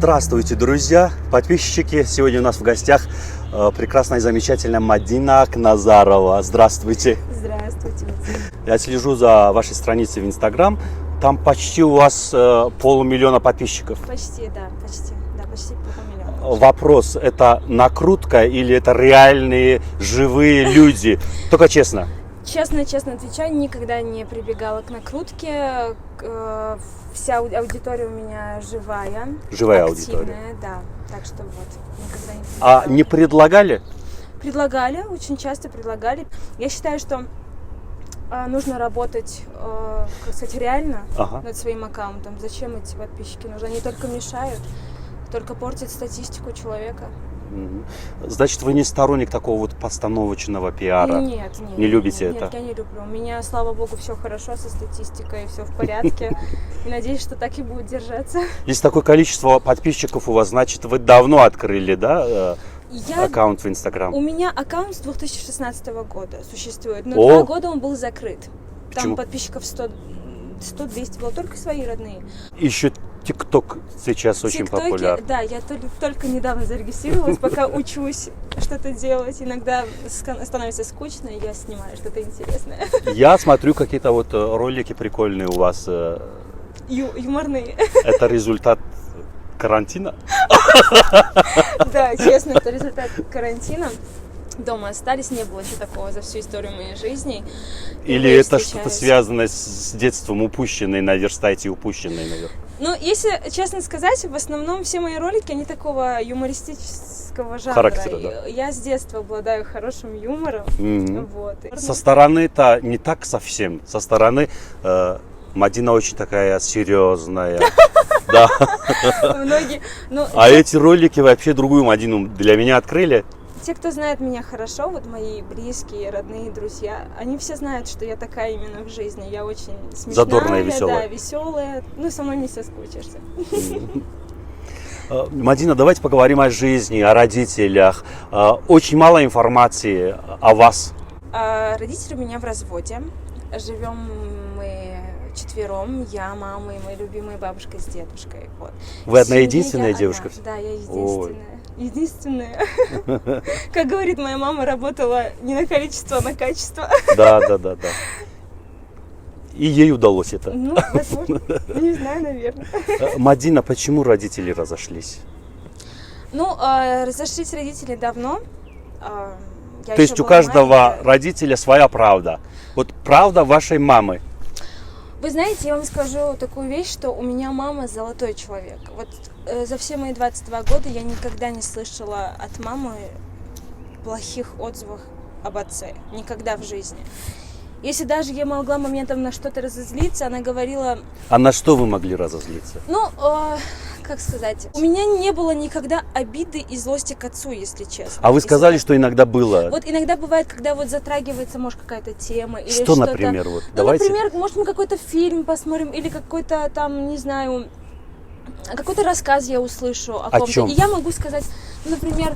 Здравствуйте, друзья, подписчики. Сегодня у нас в гостях прекрасная и замечательная Мадина Акназарова. Здравствуйте. Здравствуйте. Я слежу за вашей страницей в Инстаграм. Там почти у вас 500 000 подписчиков. Почти 500 000. Вопрос, это накрутка или это реальные живые люди? Только честно. Честно отвечаю, никогда не прибегала к накрутке. Вся аудитория у меня живая. Живая активная, аудитория. Да. Так что вот, никогда не прибегала. А не предлагали? Предлагали, очень часто предлагали. Я считаю, что нужно работать, как сказать, реально над своим аккаунтом. Зачем эти подписчики нужны? Они только мешают, только портят статистику человека. Значит, вы не сторонник такого вот постановочного пиара? Нет. Не любите это? Нет, я не люблю. У меня, слава богу, все хорошо со статистикой, все в порядке. И надеюсь, что так и будет держаться. Если такое количество подписчиков у вас, значит, вы давно открыли, да, аккаунт в Инстаграм? У меня аккаунт с 2016 года существует, но 2 года он был закрыт. Почему? Там подписчиков 100-200 было, только свои родные. Еще ТикТок сейчас очень популярен. Да, я только недавно зарегистрировалась, пока учусь что-то делать. Иногда становится скучно, и я снимаю что-то интересное. Я смотрю какие-то вот ролики прикольные у вас. Юморные. Это результат карантина? Да, честно, это результат карантина. Дома остались, не было ничего такого за всю историю моей жизни. Или это что-то связано с детством упущенной, наверстайте упущенной, наверное? Ну, если честно сказать, в основном все мои ролики, они такого юмористического жанра. Характера, да. Я с детства обладаю хорошим юмором. Вот. Со стороны-то не так совсем. Со стороны Мадина очень такая серьезная. Да. Многие. А эти ролики вообще другую Мадину для меня открыли. Те, кто знает меня хорошо, вот мои близкие, родные, друзья, они все знают, что я такая именно в жизни. Я очень смешная, задорная и веселая. Да, веселая. Ну, со мной не соскучишься. Мадина, давайте поговорим о жизни, о родителях. Очень мало информации о вас. Родители у меня в разводе. Живем мы четвером, я, мама и моя любимая бабушка с дедушкой. Вот. Вы одна единственная девушка? Да, я единственная. Единственная. Как говорит моя мама, работала не на количество, а на качество. Да. И ей удалось это. Ну, возможно. Не знаю, наверное. Мадина, почему родители разошлись? Ну, разошлись родители давно. То есть у каждого родителя своя правда. Вот правда вашей мамы. Вы знаете, я вам скажу такую вещь, что у меня мама золотой человек. Вот за все мои 22 года я никогда не слышала от мамы плохих отзывов об отце. Никогда в жизни. Если даже я могла моментом на что-то разозлиться, она говорила... А на что вы могли разозлиться? Ну, как сказать, у меня не было никогда обиды и злости к отцу, если честно. А вы сказали, что иногда было. Вот иногда бывает, когда вот затрагивается, может, какая-то тема или что, что-то. Например, вот? Ну, Давайте. Например, может, мы какой-то фильм посмотрим или какой-то там, не знаю, какой-то рассказ я услышу о ком-то. чем? И я могу сказать, например,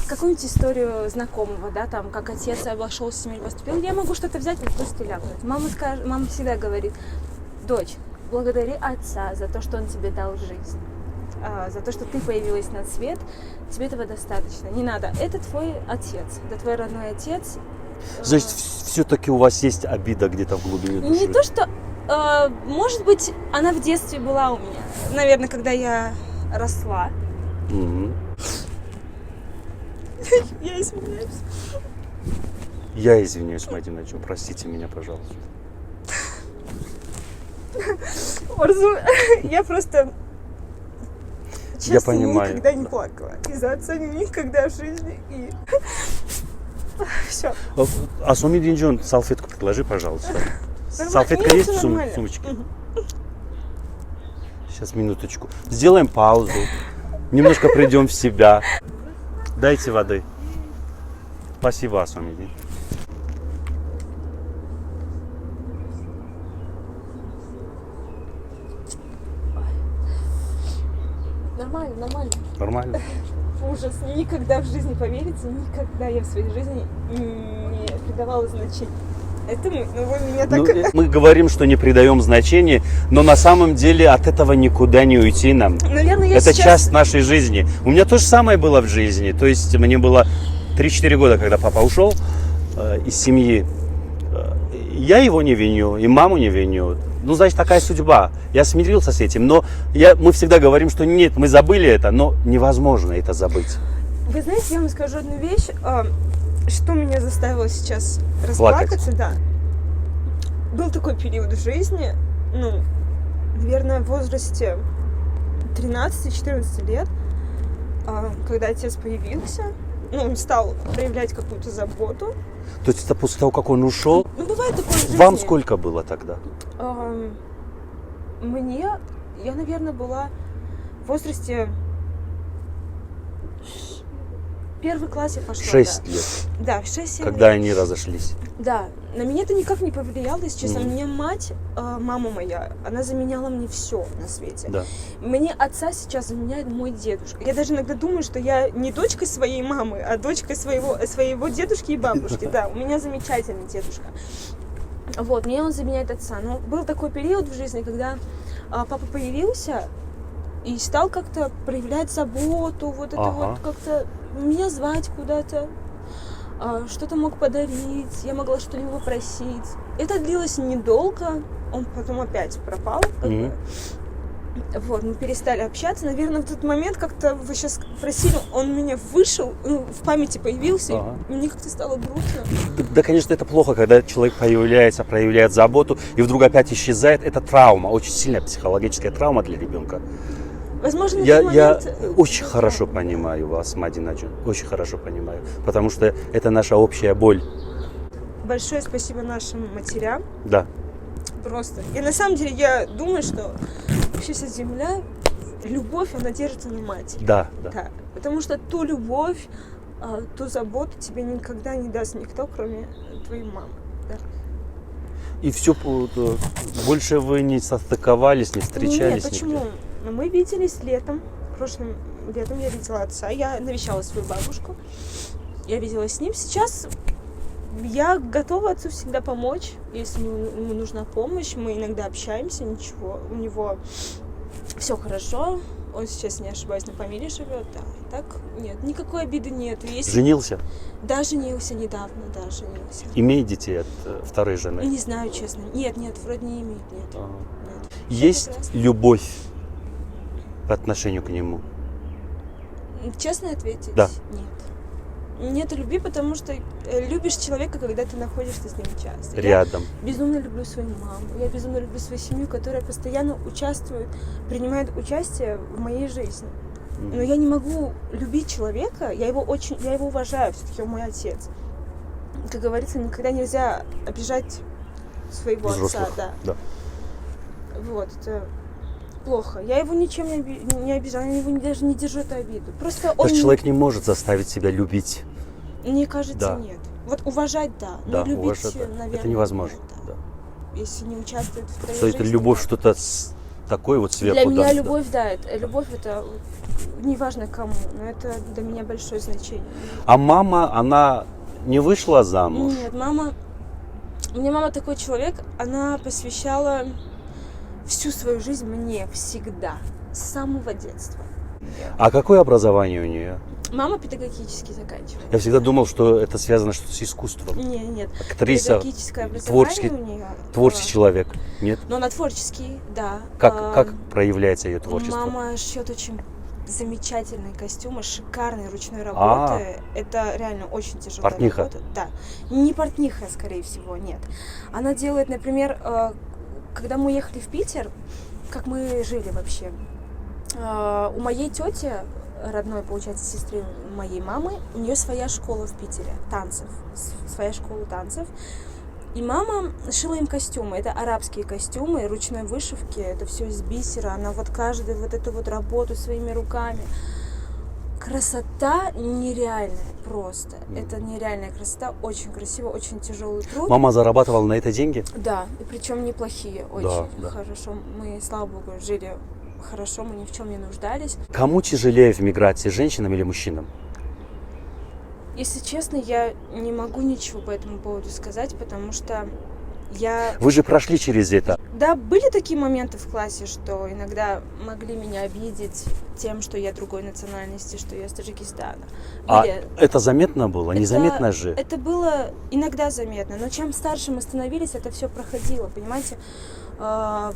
какую-нибудь историю знакомого, да, там, как отец обошелся с семьей, поступил. Я могу что-то взять и просто ляпнуть. Мама всегда говорит: дочь, благодари отца за то, что он тебе дал жизнь. За то, что ты появилась на свет, тебе этого достаточно. Не надо. Это твой отец, это твой родной отец. Значит, все-таки у вас есть обида где-то в глубине души? Не то, что... может быть, она в детстве была у меня. Наверное, когда я росла. Я извиняюсь. Я извиняюсь, Мадина, простите меня, пожалуйста. Орзу, я просто... Честно, я понимаю. Никогда не плакала. Из-за отца никогда в жизни. И... Все. А Сумидинджон, салфетку предложи, пожалуйста. Салфетка есть в сумочке? Сейчас, минуточку. Сделаем паузу. Немножко придем в себя. Дайте воды. Спасибо, Сумидин. Нормально. Ужас. Никогда в жизни, поверите, никогда я в своей жизни не придавала значения Это мы. Ну, вы меня так... Ну, мы говорим, что не придаем значения, но на самом деле от этого никуда не уйти нам. Наверное, я Это сейчас... часть нашей жизни. У меня то же самое было в жизни. То есть мне было 3-4 года, когда папа ушел из семьи. Я его не виню, и маму не виню. Ну, значит, такая судьба. Я смирился с этим. Но мы всегда говорим, что нет, мы забыли это, но невозможно это забыть. Вы знаете, я вам скажу одну вещь, что меня заставило сейчас расплакаться. Да. Был такой период в жизни, ну, наверное, в возрасте 13-14 лет, когда отец появился, ну, он стал проявлять какую-то заботу. То есть это после того, как он ушел? Ну, бывает такое в жизни. Вам сколько было тогда? Я, наверное, была в возрасте... Первый класс я пошла. 6 да. лет. Да, в 6-7 Когда лет. они разошлись. Да, на меня это никак не повлияло, если честно. Меня мать, мама моя, она заменяла мне все на свете. Да. Мне отца сейчас заменяет мой дедушка. Я даже иногда думаю, что я не дочкой своей мамы, а дочкой своего дедушки и бабушки. Да, у меня замечательный дедушка. Вот, мне он заменяет отца. Но был такой период в жизни, когда папа появился и стал как-то проявлять заботу, вот это вот как-то меня звать куда-то, что-то мог подарить, я могла что-то его попросить. Это длилось недолго, он потом опять пропал. Вот, мы перестали общаться. Наверное, в тот момент, как-то вы сейчас спросили, он меня вышел, ну, в памяти появился, и мне как-то стало грустно. Да, конечно, это плохо, когда человек появляется, проявляет заботу, и вдруг опять исчезает. Это травма, очень сильная психологическая травма для ребенка. Возможно, я очень хорошо понимаю вас, Мадина Джон, очень хорошо понимаю, потому что это наша общая боль. Большое спасибо нашим матерям. Да. Просто. И на самом деле я думаю, что вообще вся земля, любовь, она держится на матери. Да. Потому что ту любовь, ту заботу тебе никогда не даст никто, кроме твоей мамы. Да. И все, больше вы не состыковались, не встречались? Нет, почему? Мы виделись летом, прошлым летом я видела отца, я навещала свою бабушку, я виделась с ним. Сейчас я готова отцу всегда помочь, если ему нужна помощь, мы иногда общаемся, ничего, у него все хорошо, он сейчас, не ошибаюсь, на Памире живет, да, и так нет, никакой обиды нет. Женился? Да, женился недавно, да, женился. Имеет детей от второй жены? Не знаю, честно, нет, вроде не имеет, нет. Есть любовь по отношению к нему? Честно ответить? Да. Нет. Нет любви, потому что любишь человека, когда ты находишься с ним часто. Рядом. Я безумно люблю свою маму, я безумно люблю свою семью, которая постоянно принимает участие в моей жизни. Но я не могу любить человека, я его уважаю, все-таки он мой отец. Как говорится, никогда нельзя обижать своего взрослых. отца. Да. Вот, это плохо. Я его ничем не обижаю, я его даже не держу эту обиду. Просто он... человек не может заставить себя любить. Мне кажется, да. Нет. Вот уважать, да. Да, но любить, уважать, наверное, это невозможно. нет, Да. Если не участвует в твоей Что жизни. это любовь, что-то такое вот сверху. Для меня да, любовь, да, любовь это неважно кому, но это для меня большое значение. А мама, она не вышла замуж? Нет, у меня мама такой человек, она посвящала всю свою жизнь мне всегда, с самого детства. А какое образование у нее? Мама педагогически заканчивала. Я всегда думал, что это связано что-то с искусством. Нет. Актриса, педагогическое образование у нее. творческий человек, нет? Но она творческий, да. Как проявляется ее творчество? Мама шьет очень замечательные костюмы, шикарной ручной работы. Это реально очень тяжелая портниха. Работа. Да. Не портниха, скорее всего, нет. Она делает, например, когда мы ехали в Питер, как мы жили вообще, у моей тети, родной, получается, сестры моей мамы, у нее своя школа в Питере, танцев, своя школа танцев. И мама шила им костюмы. Это арабские костюмы, ручной вышивки, это все из бисера. Она вот каждую вот эту вот работу своими руками. Красота нереальная просто. Это нереальная красота, очень красиво, очень тяжелый труд. Мама зарабатывала на это деньги? Да, и причем неплохие, очень да. хорошо. Мы, слава богу, жили хорошо, мы ни в чем не нуждались. Кому тяжелее в миграции, женщинам или мужчинам? Если честно, я не могу ничего по этому поводу сказать, потому что я... Вы же прошли через это. Да, были такие моменты в классе, что иногда могли меня обидеть тем, что я другой национальности, что я из Таджикистана. А Были. это заметно было? Это- Незаметно же? Это было иногда заметно, но чем старше мы становились, это все проходило, понимаете?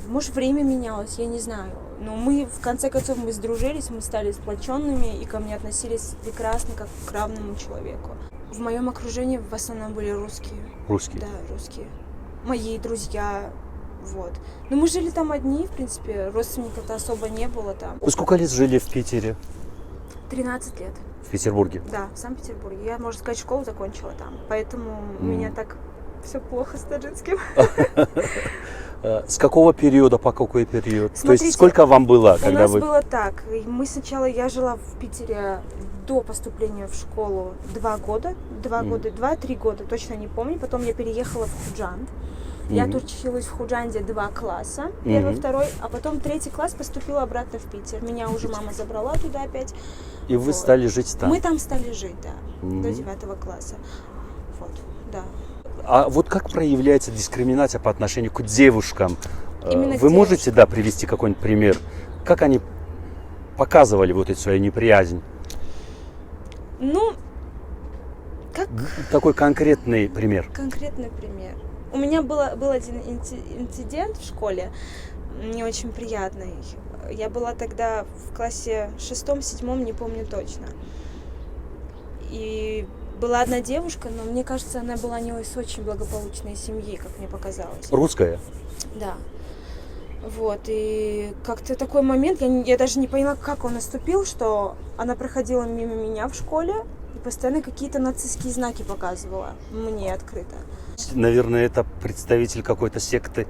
Может, время менялось, я не знаю. Но мы, в конце концов, мы сдружились, мы стали сплоченными, и ко мне относились прекрасно, как к равному человеку. В моем окружении в основном были русские. Русские. Да, русские. Мои друзья, вот. Но мы жили там одни, в принципе, родственников-то особо не было там. Вы сколько лет жили в Питере? 13 лет, В Петербурге? да, в Санкт-Петербурге. Я, можно сказать, школу закончила там, поэтому у меня так все плохо с таджикским. С какого периода по какой период? То Смотрите, есть сколько вам было, У когда нас вы... было так. Мы сначала, я жила в Питере до поступления в школу 2 года. 2-3 года, точно не помню. Потом я переехала в Худжанд. Я тут училась в Худжанде 2 класса, первый, второй, а потом 3 класс поступила обратно в Питер. Меня уже мама забрала туда опять. И вы Вот. стали жить там? Мы там стали жить, да, до 9 класса. Вот, да. А вот как проявляется дискриминация по отношению к девушкам? Именно к Вы можете, девушкам. да, привести какой-нибудь пример? Как они показывали вот эту свою неприязнь? Ну, как Такой конкретный пример. конкретный пример? У меня был один инцидент в школе, не очень приятный. Я была тогда в классе 6-7, не помню точно. И была одна девушка, но мне кажется, она была не из очень благополучной семьи, как мне показалось. Русская? Да. Вот, и как-то такой момент, я даже не поняла, как он наступил, что она проходила мимо меня в школе и постоянно какие-то нацистские знаки показывала мне открыто. Наверное, это представитель какой-то секты.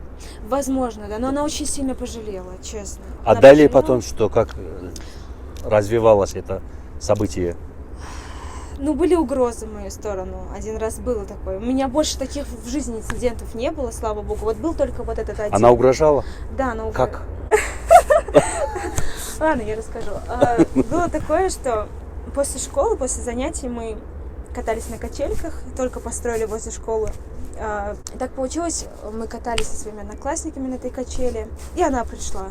Возможно, да, но она очень сильно пожалела, честно. А Она далее пожалела. потом что, как развивалось это событие? Ну, были угрозы в мою сторону. Один раз было такое. У меня больше таких в жизни инцидентов не было, слава богу. Вот был только вот этот один. Она угрожала? Да, она угрожала. Как? Ладно, я расскажу. Было такое, что после школы, после занятий мы катались на качельках, только построили возле школы. И так получилось, мы катались со своими одноклассниками на этой качели, и она пришла.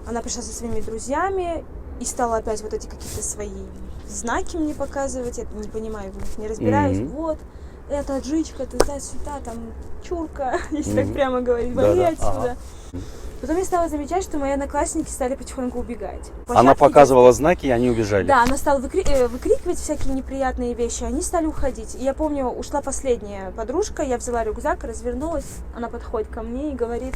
Она пришла со своими друзьями и стала опять вот эти какие-то свои знаки мне показывать. Я не понимаю, в них не разбираюсь. Вот, это таджичка, туда-сюда, там, чурка, если так прямо говорить, вали отсюда. Потом я стала замечать, что мои одноклассники стали потихоньку убегать. Она показывала знаки, и они убежали? Да, она стала выкрикивать всякие неприятные вещи, они стали уходить. И я помню, ушла последняя подружка, я взяла рюкзак, развернулась, она подходит ко мне и говорит: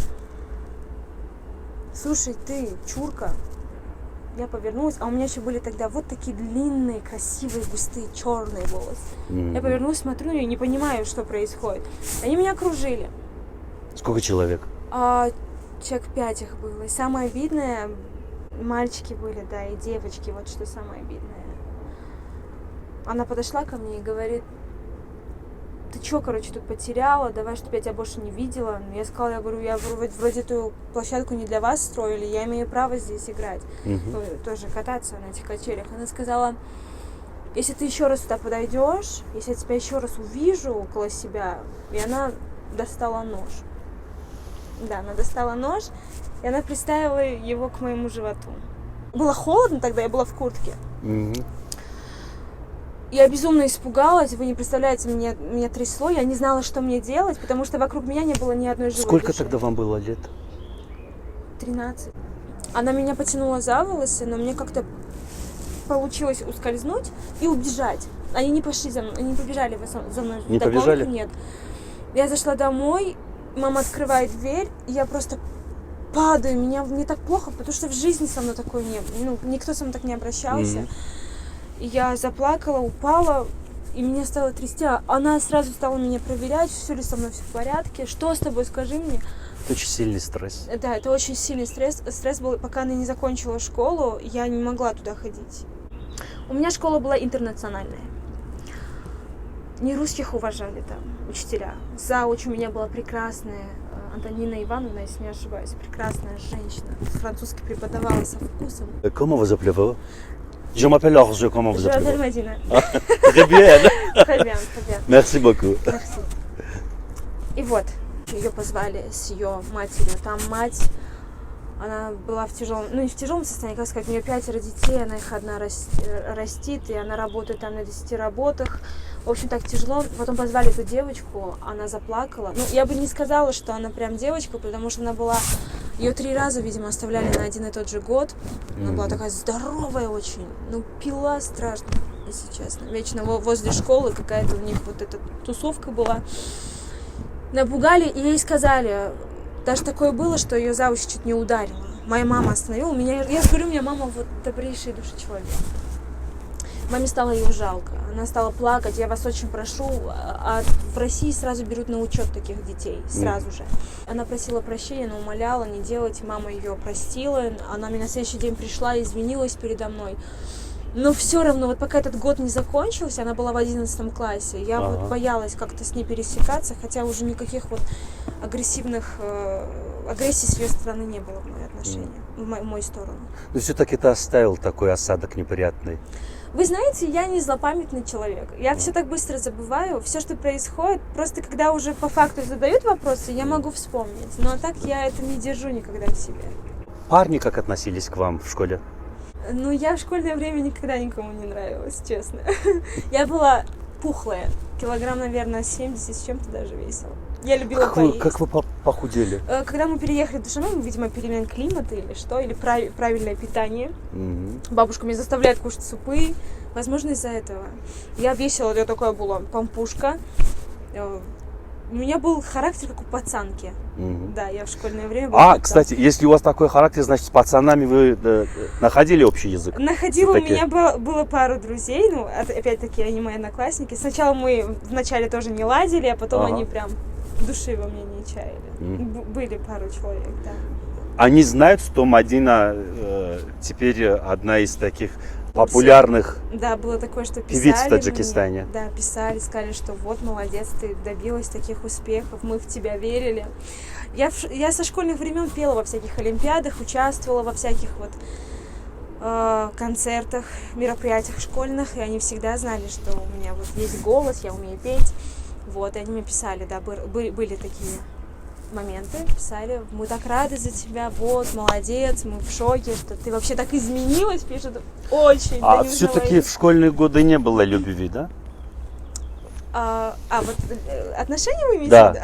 слушай, ты, чурка. Я повернулась, а у меня еще были тогда вот такие длинные, красивые, густые, черные волосы. Я повернулась, смотрю на нее, не понимаю, что происходит. Они меня окружили. Сколько человек? Человек 5 их было. И самое обидное, мальчики были, да, и девочки, вот что самое обидное. Она подошла ко мне и говорит: ты чё, короче, тут потеряла, давай, чтобы я тебя больше не видела. Я сказала, я говорю, вроде эту площадку не для вас строили, я имею право здесь играть, тоже кататься на этих качелях. Она сказала: если ты еще раз сюда подойдешь, если я тебя еще раз увижу около себя. И она достала нож. Да, она достала нож, и она приставила его к моему животу. Было холодно тогда, я была в куртке. Я безумно испугалась, вы не представляете, меня трясло, я не знала, что мне делать, потому что вокруг меня не было ни одной живой Сколько души. тогда вам было лет? 13. Она меня потянула за волосы, но мне как-то получилось ускользнуть и убежать. Они не пошли за мной, они не побежали за мной. Не Вдогонку побежали? Нет. Я зашла домой, мама открывает дверь, и я просто падаю, мне так плохо, потому что в жизни со мной такое не было, никто со мной так не обращался. И я заплакала, упала, и меня стало трясти. Она сразу стала меня проверять, все ли со мной все в порядке, что с тобой, скажи мне. Это очень сильный стресс. Да, это очень сильный стресс. Стресс был, пока она не закончила школу, я не могла туда ходить. У меня школа была интернациональная. Не русских уважали там учителя. Зауч у меня была прекрасная, Антонина Ивановна, если не ошибаюсь, прекрасная женщина. Французский преподавала со вкусом. Comment vous appelez-vous? Je m'appelle Orge, comment vous Je m'appelle appelez Madina. Très bien. Très bien, très bien. Merci beaucoup. Merci. И вот, ее позвали с ее матерью. Там мать, она была в тяжелом, ну не в тяжелом состоянии, как сказать, у нее 5 детей, она их одна растит, и она работает там на 10 работах. В общем, так тяжело. Потом позвали эту девочку, она заплакала. Ну, я бы не сказала, что она прям девочка, потому что она была... Ее 3 раза, видимо, оставляли на один и тот же год. Она была такая здоровая очень. Ну, пила страшно, если честно. Вечно возле школы какая-то у них вот эта тусовка была. Напугали, и ей сказали... Даже такое было, что ее завуч чуть не ударила. Моя мама остановила меня. Я же говорю, у меня мама вот добрейший души человек. Маме стало ее жалко. Она стала плакать. Я вас очень прошу. А в России сразу берут на учет таких детей. Сразу же. Она просила прощения, она умоляла не делать. Мама ее простила. Она мне на следующий день пришла и извинилась передо мной. Но все равно, вот пока этот год не закончился, она была в 11 классе, я вот боялась как-то с ней пересекаться, хотя уже никаких вот агрессивных, агрессии с ее стороны не было в мои отношения, в мою сторону. Но все-таки ты оставил такой осадок неприятный. Вы знаете, я не злопамятный человек, я все так быстро забываю, все, что происходит, просто когда уже по факту задают вопросы, я могу вспомнить, но так я это не держу никогда в себе. Парни как относились к вам в школе? Ну, я в школьное время никогда никому не нравилась, честно. Я была пухлая, килограмм, наверное, 70 с чем-то даже весила. Я любила поесть. Как вы похудели? Когда мы переехали в Душанбе, видимо, перемен климата или что, или правильное питание. Бабушка меня заставляет кушать супы, возможно, из-за этого. Я весила, я такая была помпушка. У меня был характер, как у пацанки. Да, я в школьное время была пацанкой. Кстати, если у вас такой характер, значит, с пацанами вы находили общий язык? Находила, у меня было пару друзей, ну, опять-таки, они мои одноклассники. Сначала мы вначале тоже не ладили, а потом они прям души во мне не чаяли. Были пару человек, да. Они знают, что Мадина теперь одна из таких популярных да, было такое, что писали певиц в Таджикистане. Мне, да, писали, сказали, что вот, молодец, ты добилась таких успехов, мы в тебя верили. Я со школьных времен пела во всяких олимпиадах, участвовала во всяких вот концертах, мероприятиях школьных, и они всегда знали, что у меня вот есть голос, я умею петь. Вот, и они мне писали, да, были такие моменты, писали, мы так рады за тебя, вот, молодец, мы в шоке, что ты вообще так изменилась, пишут, очень. А все-таки в школьные годы не было любви, да? Вот отношения вы имеете? Да.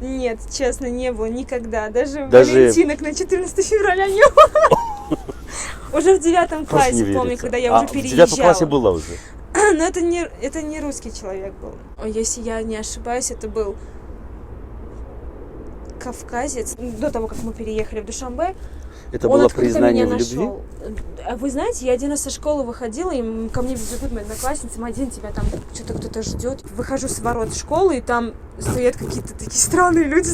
Нет, честно, не было никогда, даже валентинок на 14 февраля не было. Уже в 9 классе, помню, когда я уже переезжала. В 9 классе было уже? Но это не русский человек был. Если я не ошибаюсь, это был кавказец. До того, как мы переехали в Душанбе, это было признание в любви? Вы знаете, я один раз со школы выходила, и ко мне бегут мои одноклассницы, Мадин, тебя там что-то кто-то ждет. Выхожу с ворот школы, и там стоят какие-то такие странные люди,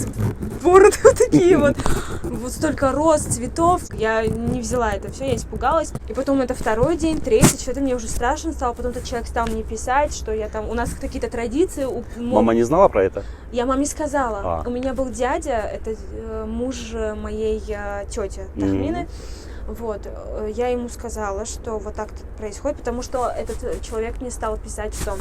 бороды вот такие вот. Вот столько роз, цветов. Я не взяла это все, я испугалась. И потом это 2-й день, 3-й, что-то мне уже страшно стало. Потом этот человек стал мне писать, что я там, у нас какие-то традиции. Мама не знала про это? Я маме сказала. У меня был дядя, это муж моей тети Тахмины. Вот, я ему сказала, что вот так происходит, потому что этот человек мне стал писать, что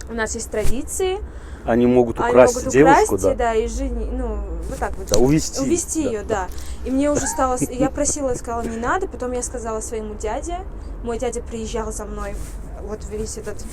у нас есть традиции. Они могут украсть девушку, да, и жени, ну, вот так вот. Да, увезти ее, да. И мне уже стало, я просила, сказала, не надо, потом я сказала своему дяде, мой дядя приезжал за мной, вот весь этот,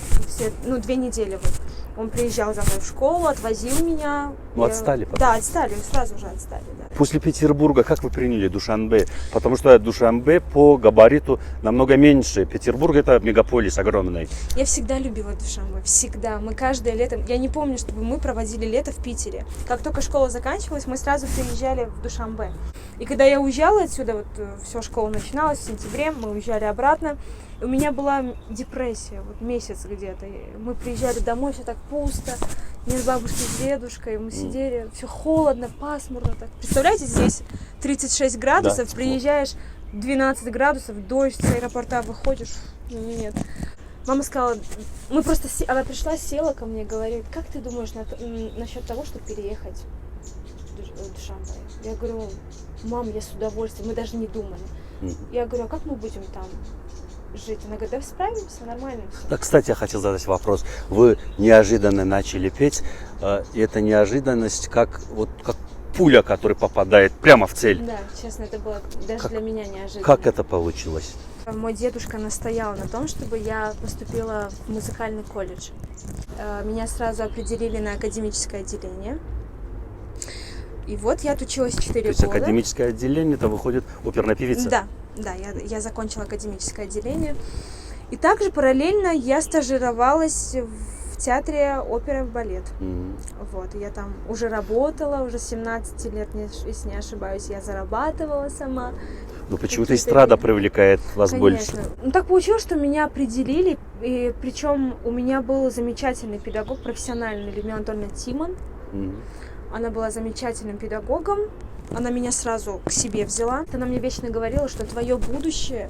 2 недели вот. Он приезжал за мной в школу, отвозил меня. Ну, отстали потом? Да, отстали, сразу же отстали, да. После Петербурга как вы приняли Душанбе? Потому что Душанбе по габариту намного меньше. Петербург это мегаполис огромный. Я всегда любила Душанбе, всегда. Мы каждое лето, я не помню, чтобы мы проводили лето в Питере. Как только школа заканчивалась, мы сразу приезжали в Душанбе. И когда я уезжала отсюда, вот все, школа начиналась в сентябре, мы уезжали обратно. У меня была депрессия, вот месяц где-то. Мы приезжали домой, все так пусто. Нет бабушки с дедушкой, мы сидели, все холодно, пасмурно. Так. Представляете, здесь 36 градусов, да, приезжаешь 12 градусов, дождь, с аэропорта выходишь. Нет. Мама сказала, она пришла, села ко мне, говорит, как ты думаешь насчет того, чтобы переехать в Душанбе? Я говорю, мам, я с удовольствием, мы даже не думали. Я говорю, а как мы будем там? жить. Она говорит, да справимся, нормально все. Да, кстати, я хотел задать вопрос. Вы неожиданно начали петь, и эта неожиданность как пуля, которая попадает прямо в цель. Да, честно, это было даже для меня неожиданно. Как это получилось? Мой дедушка настоял на том, чтобы я поступила в музыкальный колледж. Меня сразу определили на академическое отделение. И вот я отучилась 4 года. То есть академическое отделение, это выходит оперная певица? Да, я закончила академическое отделение. И также параллельно я стажировалась в театре оперы и балет. Вот, я там уже работала, уже с 17 лет, если не ошибаюсь, я зарабатывала сама. Ну почему-то эстрада привлекает вас Конечно. больше. Ну так получилось, что меня определили, и причем у меня был замечательный педагог, профессиональный, Людмила Анатольевна Тимон. Она была замечательным педагогом, она меня сразу к себе взяла. Она мне вечно говорила, что твое будущее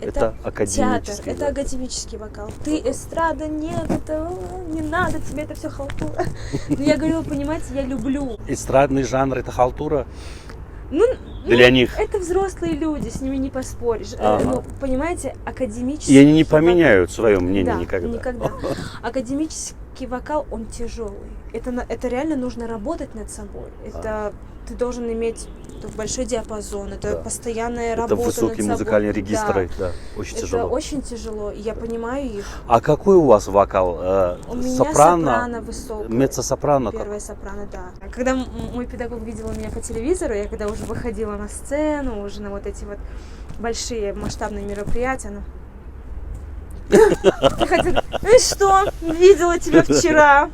это театр, это академический вокал. Ты эстрада, нет, это не надо, тебе это все халтура. Но я говорила, понимаете, я люблю. Эстрадный жанр это халтура? Для них. Это взрослые люди, с ними не поспоришь. Ну, понимаете, академический И они не поменяют свое мнение никогда. Никогда. Академический вокал, он тяжелый. Это реально нужно работать над собой. Это ты должен иметь большой диапазон, это постоянная работа над собой. Это высокие музыкальные регистры, да. Очень тяжело. Это очень тяжело, и я понимаю их. А какой у вас вокал? У меня сопрано высокая. Меццо-сопрано? Первая сопрано, да. Когда мой педагог видела меня по телевизору, я когда уже выходила на сцену, уже на вот эти вот большие масштабные мероприятия, она... Ну и что? Видела тебя вчера.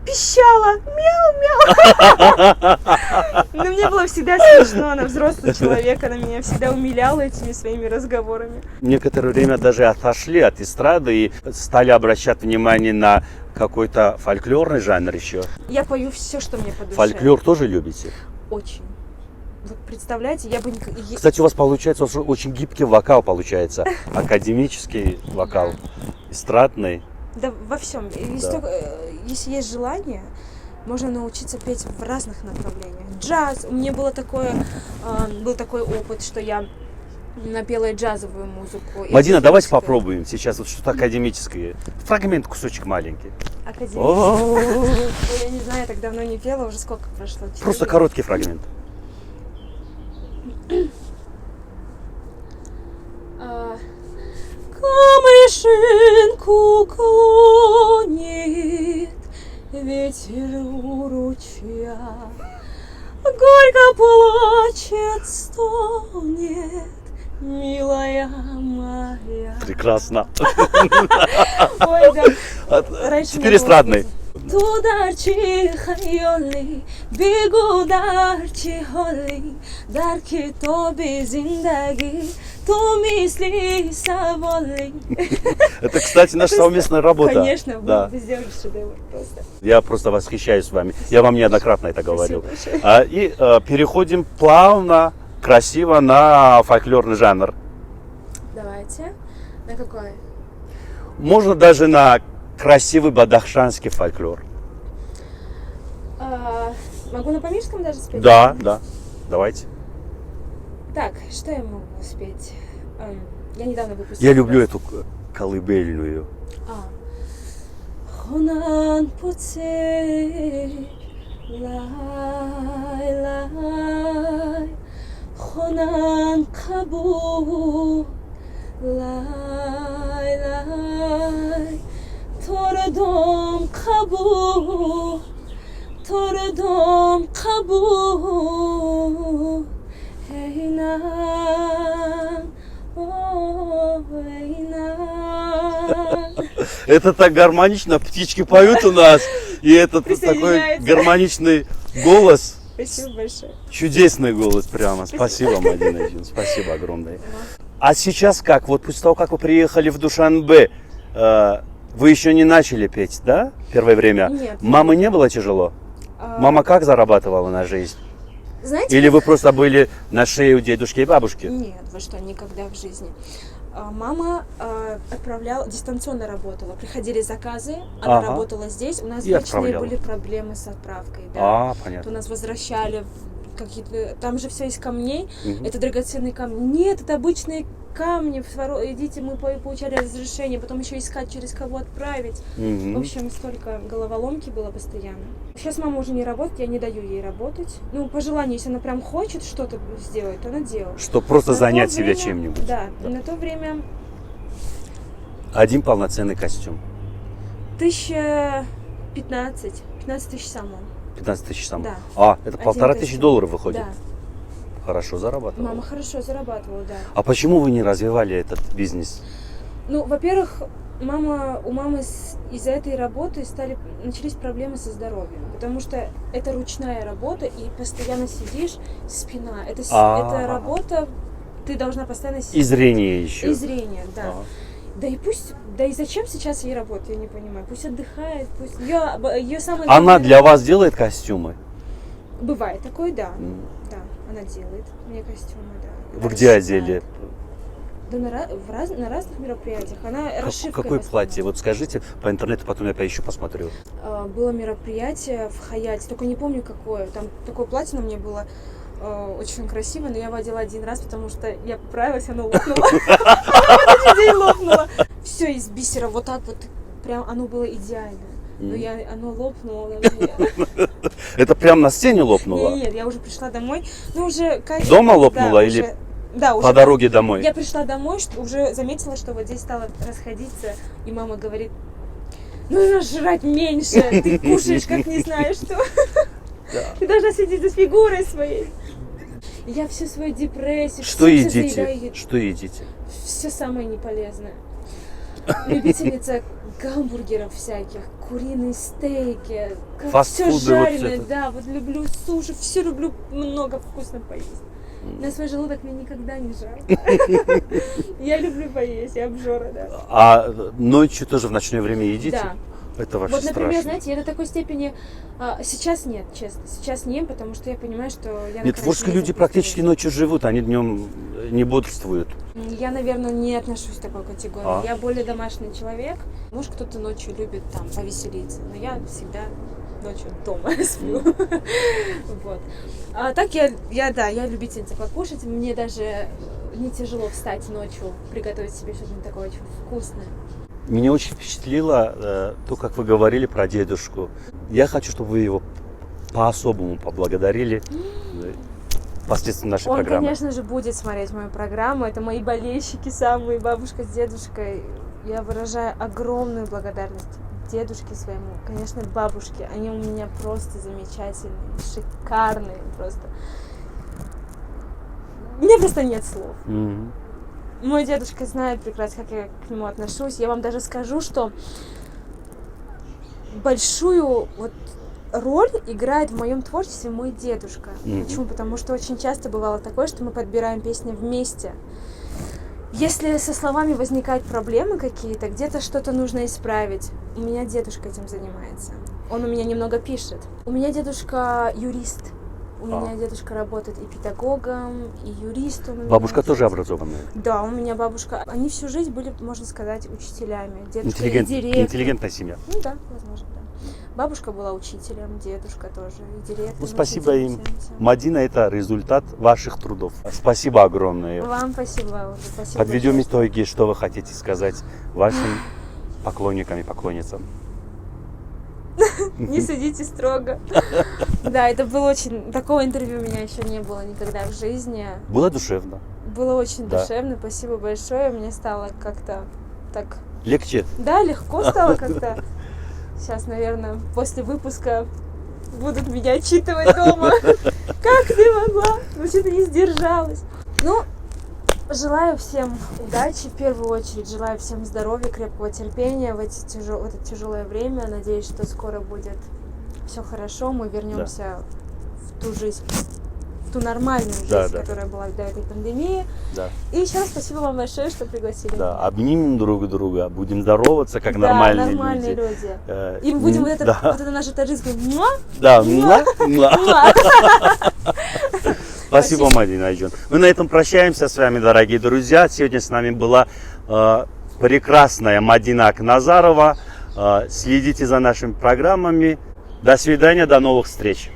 Пищала, мяу-мяу. Но мне было всегда смешно, она взрослый человек, она меня всегда умиляла этими своими разговорами. Некоторое время даже отошли от эстрады и стали обращать внимание на какой-то фольклорный жанр еще. Я пою все, что мне по душе. Фольклор тоже любите? Очень. Вот представляете, я бы... Кстати, у вас получается очень гибкий вокал, получается. Академический вокал, эстрадный. Да, во всем. Если есть желание, можно научиться петь в разных направлениях. Джаз. У меня был такой опыт, что я напела джазовую музыку. Мадина, давайте попробуем сейчас вот что-то академическое. Фрагмент, кусочек маленький. Академический? Я не знаю, я так давно не пела, уже сколько прошло? Просто короткий фрагмент. Камышинку клонит ветер у ручья, горько плачет, стонет, милая моя. Прекрасно. Ой, да. Теперь эстрадный. Тударчи хайоли, бигударчи холи, дарки тоби зиндаги, то мисли саволи. Это, кстати, наша совместная работа. Конечно, да. вы сделали шедевр просто. Я просто восхищаюсь вами. Я вам неоднократно это говорил. Спасибо. И переходим плавно, красиво на фольклорный жанр. Давайте. На какой? Можно даже на красивый бадахшанский фольклор. Могу на памирском даже спеть? Да, да. Давайте. Так, что я могу спеть? Я недавно выпустила. Я люблю эту колыбельную. Хонан поцель, лай, лай, хонан кабу, лай, лай, тордом кабу, тордом кабу, эйнан, о, эйнан. Это так гармонично, птички поют у нас, и этот такой гармоничный голос. Спасибо большое. Чудесный голос прямо. Спасибо, Мадина. Спасибо огромное. А сейчас как? Вот после того, как вы приехали в Душанбе, вы еще не начали петь, да? Первое время. Нет. Мамы не было тяжело? Мама как зарабатывала на жизнь? Знаете, Или вы просто были на шее у дедушки и бабушки? Нет, вы что, никогда в жизни. Мама дистанционно работала. Приходили заказы, она работала здесь. У нас вечные были проблемы с отправкой. Да. Понятно. То нас возвращали какие-то... Там же все из камней. Это драгоценные камни. Нет, это обычные камни, идите, мы получали разрешение, потом еще искать, через кого отправить. Мгм. В общем, столько головоломки было постоянно. Сейчас мама уже не работает, я не даю ей работать. Ну, по желанию, если она прям хочет что-то сделать, то она делает. Что просто На то занять себя время- чем-нибудь. Да, на то время Один полноценный костюм. 15 тысяч самого. 15 тысяч сам. Да. А, это Один 1500 костюм. долларов выходит. Да, Хорошо зарабатывала. мама хорошо зарабатывала, да. А почему вы не развивали этот бизнес? Ну, во-первых, у мамы из-за этой работы начались проблемы со здоровьем, потому что это ручная работа, и постоянно сидишь, спина. Это работа, ты должна постоянно И сидеть. зрение еще. И зрение, да. А. Да и зачем сейчас ей работать, я не понимаю. Пусть отдыхает, пусть ее самое Она главное- для вас делает костюмы? Бывает такое, да. М. Да, она делает мне костюмы, да. Вы Она где расшивает. одели? Да на разных мероприятиях. Она расшивкой Какое в основном. платье? Вот скажите по интернету, потом я поищу, посмотрю. Было мероприятие в Хаяте, только не помню какое. Там такое платье на мне было очень красивое, но я его одела один раз, потому что я поправилась, оно лопнуло. Оно в этот же день лопнуло. Все из бисера, вот так вот, прям оно было идеально. Но оно лопнуло на мне. Это прям на сцене лопнуло? Нет, я уже пришла домой. Ну, уже как... Дома лопнуло Да, или уже- Да, уже по дороге домой? Я пришла домой, уже заметила, что вот здесь стало расходиться, и мама говорит: нужно жрать меньше, ты кушаешь, как не знаешь что. Ты должна следить за фигурой своей. И я всю свою депрессию, Что всё едите? заедаю. Что едите? Все самое неполезное. Любительница гамбургеров всяких, куриные стейки, все Фастфуды, вот жареное, это. да, вот люблю суши, все люблю много вкусно поесть. На свой желудок мне никогда не жалко. Я люблю поесть, я обжора, да. А ночью тоже в ночное время едите? Да. Это вообще Вот, например, страшно. знаете, я до такой степени... сейчас нет, честно. Сейчас не ем, потому что я понимаю, что я на Нет, творческие карантине люди практически запустилась. ночью живут, они днем не бодрствуют. Я, наверное, не отношусь к такой категории. А. Я более домашний человек. Может, кто-то ночью любит там повеселиться, но я всегда ночью дома сплю. Вот. А так я любительница покушать. Мне даже не тяжело встать ночью, приготовить себе что-нибудь такое очень вкусное. Меня очень впечатлило то, как вы говорили про дедушку. Я хочу, чтобы вы его по-особому поблагодарили посредством нашей Он, программы. конечно же, будет смотреть мою программу. Это мои болельщики самые, бабушка с дедушкой. Я выражаю огромную благодарность дедушке своему, конечно, бабушке. Они у меня просто замечательные, шикарные просто. У меня просто нет слов. Мгм. Мой дедушка знает прекрасно, как я к нему отношусь. Я вам даже скажу, что большую вот роль играет в моем творчестве мой дедушка. Мгм. Почему? Потому что очень часто бывало такое, что мы подбираем песни вместе. Если со словами возникают проблемы какие-то, где-то что-то нужно исправить, у меня дедушка этим занимается. Он у меня немного пишет. У меня дедушка юрист. У меня дедушка работает и педагогом, и юристом. у меня Бабушка тоже отец. образованная. Да, у меня бабушка. Они всю жизнь были, можно сказать, учителями. Дедушка и Интеллигент- директор. интеллигентная семья. Ну да, возможно, да. Бабушка была учителем, дедушка тоже, и директор. Ну, спасибо им. Мадина, это результат ваших трудов. Спасибо огромное. Вам спасибо уже. Спасибо Подведем большое. итоги, что вы хотите сказать вашим поклонникам и поклонницам. Не судите строго. Да, это было очень... Такого интервью у меня еще не было никогда в жизни. Было душевно. Было очень Да. душевно. Спасибо большое. Мне стало как-то так... Легче. Да, легко стало как-то. Сейчас, наверное, после выпуска будут меня отчитывать дома. Как ты могла? Ну, что ты не сдержалась? Ну, желаю всем удачи, в первую очередь. Желаю всем здоровья, крепкого терпения в это тяжелое время. Надеюсь, что скоро будет все хорошо. Мы вернемся в ту жизнь, в ту нормальную жизнь, Да, да. которая была до этой пандемии. Да. И еще раз спасибо вам большое, что пригласили. Да, меня. обнимем друг друга, будем здороваться, как Да, нормальные нормальные люди. люди. И будем вот да. это наше таджикское «муа». Да, Муа. муа. «Муа». Спасибо, Мадина Айджон. Мы на этом прощаемся с вами, дорогие друзья. Сегодня с нами была прекрасная Мадина Акназарова. Следите за нашими программами. До свидания, до новых встреч.